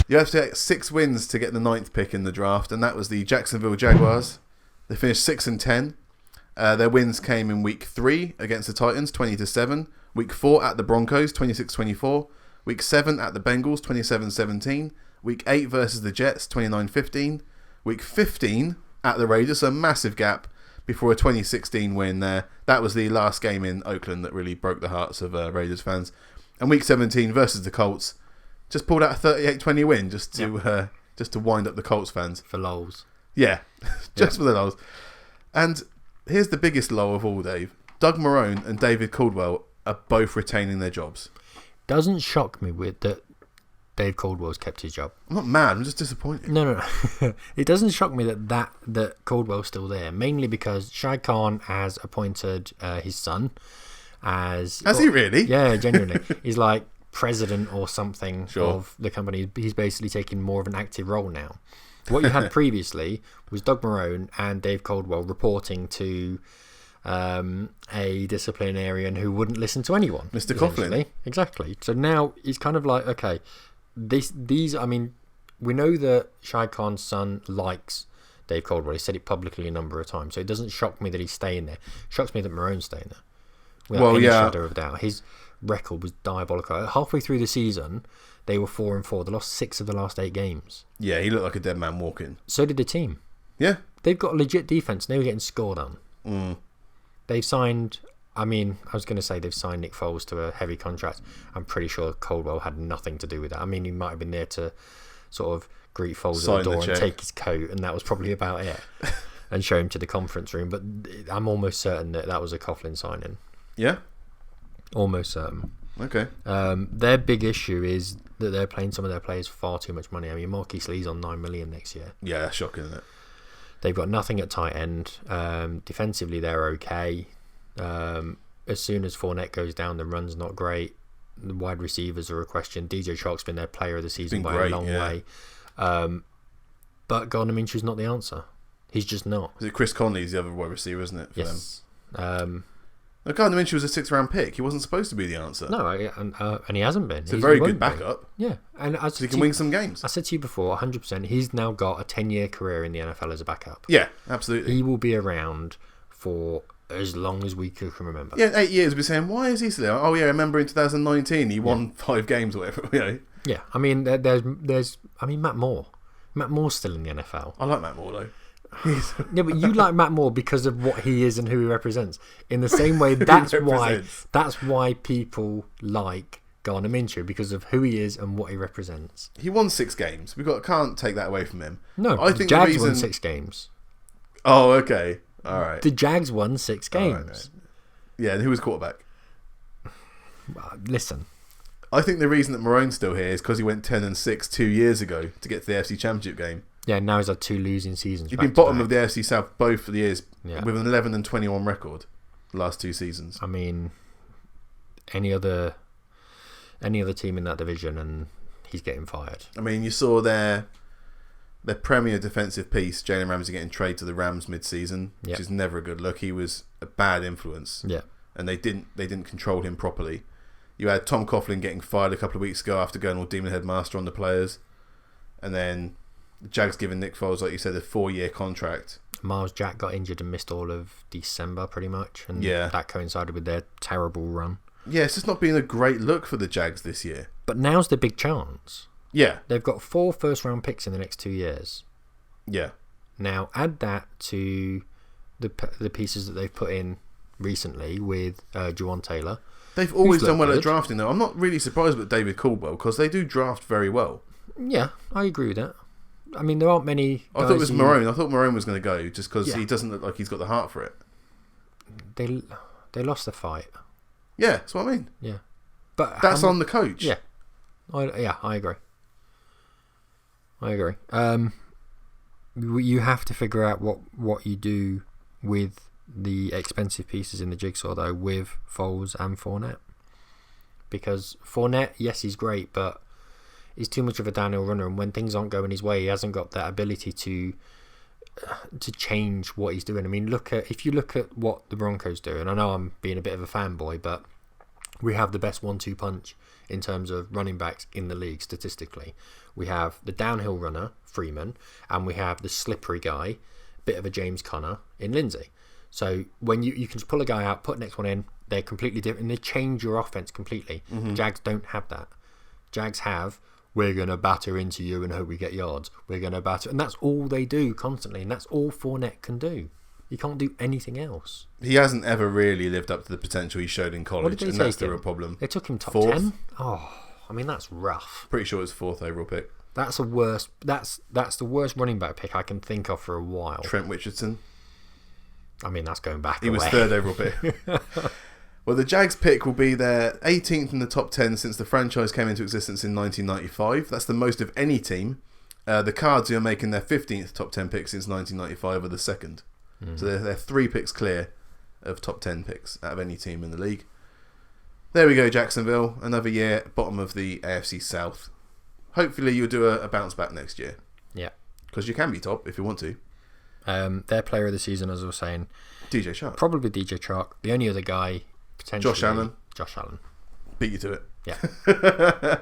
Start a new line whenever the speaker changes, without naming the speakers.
You have to get 6 wins to get the 9th pick in the draft, and that was the Jacksonville Jaguars. They finished 6-10. Their wins came in week 3 against the Titans, 20-7. Week 4 at the Broncos, 26-24. Week 7 at the Bengals, 27-17. Week 8 versus the Jets, 29-15. Week 15 at the Raiders, so a massive gap before a 2016 win there. That was the last game in Oakland that really broke the hearts of Raiders fans. And week 17 versus the Colts, just pulled out a 38-20 win just to wind up the Colts fans.
For lols.
Yeah, just for the lols. And here's the biggest low of all, Dave. Doug Marrone and David Caldwell are both retaining their jobs.
Doesn't shock me with that Dave Caldwell's kept his job.
I'm not mad, I'm just disappointed.
No. It doesn't shock me that Caldwell's still there, mainly because Shai Khan has appointed his son as...
Has he really?
Yeah, genuinely. He's like president or something of the company. He's basically taking more of an active role now. What you had previously was Doug Marrone and Dave Caldwell reporting to a disciplinarian who wouldn't listen to anyone.
Mr. Coughlin.
Exactly. So now he's kind of like, okay, these. I mean, we know that Shai Khan's son likes Dave Caldwell. He said it publicly a number of times. So it doesn't shock me that he's staying there. It shocks me that Marrone's staying there. Without any shadow of doubt. His record was diabolical. Halfway through the season, they were 4-4. They lost 6 of the last 8 games.
Yeah, he looked like a dead man walking.
So did the team.
Yeah.
They've got a legit defense. They were getting scored on. They've signed... I mean, I was going to say they've signed Nick Foles to a heavy contract. I'm pretty sure Caldwell had nothing to do with that. I mean, he might have been there to sort of greet Foles at the door and take his coat, and that was probably about it. And show him to the conference room. But I'm almost certain that was a Coughlin signing.
Yeah?
Almost certain.
Okay.
Their big issue is that they're paying some of their players far too much money. I mean, Marquise Lee's on $9 million next year.
Yeah, that's shocking, isn't it?
They've got nothing at tight end. Defensively, they're okay. As soon as Fournette goes down, the run's not great. The wide receivers are a question. DJ Chark's been their player of the season by a long way. But Gardner Minshew's not the answer. He's just not.
Is it Chris Conley's the other wide receiver, isn't it? For
yes.
them? Gardner Minshew was a 6th-round pick. He wasn't supposed to be the answer.
No, and he hasn't been.
It's a very good backup.
Yeah, and
so he can win some games.
I said to you before, 100%. He's now got a 10-year career in the NFL as a backup.
Yeah, absolutely.
He will be around for as long as we can remember.
Yeah, 8 years. We're saying, why is he still there? Oh yeah, I remember in 2019 he won 5 games or whatever. You know.
Yeah, I mean, there's Matt Moore. Matt Moore's still in the NFL.
I like Matt Moore though.
Yeah, but you like Matt Moore because of what he is and who he represents. In the same way, that's why people like Gardner Minshew, because of who he is and what he represents.
He won 6 games. Can't take that away from him.
No, I think the Jags won 6 games.
Oh, okay, all right.
The Jags won 6 games.
Right, yeah, and who was quarterback?
Listen,
I think the reason that Marrone's still here is because he went 10-6 2 years ago to get to the AFC Championship game.
Yeah, now he's had 2 losing seasons.
He's been bottom of the AFC South both of the years with an 11-21 record the last 2 seasons.
I mean, any other team in that division and he's getting fired.
I mean, you saw their premier defensive piece, Jalen Ramsey, getting traded to the Rams mid-season, which is never a good look. He was a bad influence.
Yeah.
And they didn't control him properly. You had Tom Coughlin getting fired a couple of weeks ago after going all demon headmaster on the players. And then the Jags giving Nick Foles, like you said, a 4-year contract.
Miles Jack got injured and missed all of December pretty much. And that coincided with their terrible run.
Yeah, it's just not been a great look for the Jags this year.
But now's the big chance.
Yeah.
They've got 4 first-round picks in the next 2 years.
Yeah.
Now, add that to the pieces that they've put in recently with Juwan Taylor.
They've always done well at drafting, though. I'm not really surprised with David Caldwell, because they do draft very well.
Yeah, I agree with that. I mean, there aren't many guys.
I thought it was Marrone. I thought Marrone was going to go just because he doesn't look like he's got the heart for it.
They lost the fight.
Yeah, that's what I mean.
Yeah, but
that's on the coach.
Yeah, I agree. You have to figure out what you do with the expensive pieces in the jigsaw, though, with Foles and Fournette. Because Fournette, yes, he's great, but he's too much of a downhill runner, and when things aren't going his way, he hasn't got that ability to change what he's doing. I mean, if you look at what the Broncos do, and I know I'm being a bit of a fanboy, but We have the best 1-2 punch in terms of running backs in the league statistically. We have the downhill runner, Freeman, and we have the slippery guy, bit of a James Conner, in Lindsay. So when you can just pull a guy out, put the next one in, they're completely different, and they change your offense completely. Jags don't have that. Jags have, we're going to batter into you and hope we get yards. We're going to batter, and that's all they do constantly, and that's all Fournette can do. You can't do anything else.
He hasn't ever really lived up to the potential he showed in college,
What did they
and that's
take
the
him?
real problem.
They took him top
Fourth?
10? Oh, I mean, that's rough.
Pretty sure it was 4th overall pick.
That's the worst running back pick I can think of for a while.
Trent Richardson.
I mean, that's going back
He
away.
was 3rd overall pick. Well, the Jags pick will be their 18th in the top 10 since the franchise came into existence in 1995. That's the most of any team. The Cards, who are making their 15th top 10 pick since 1995, are the second. So they're 3 picks clear of top 10 picks out of any team in the league. There we go, Jacksonville. Another year, bottom of the AFC South. Hopefully you'll do a bounce back next year.
Yeah.
Because you can be top if you want to.
Their player of the season, as I was saying,
DJ Shark.
probably DJ Chark. The only other guy, potentially...
Josh Allen.
Josh Allen.
Beat you to it.
Yeah.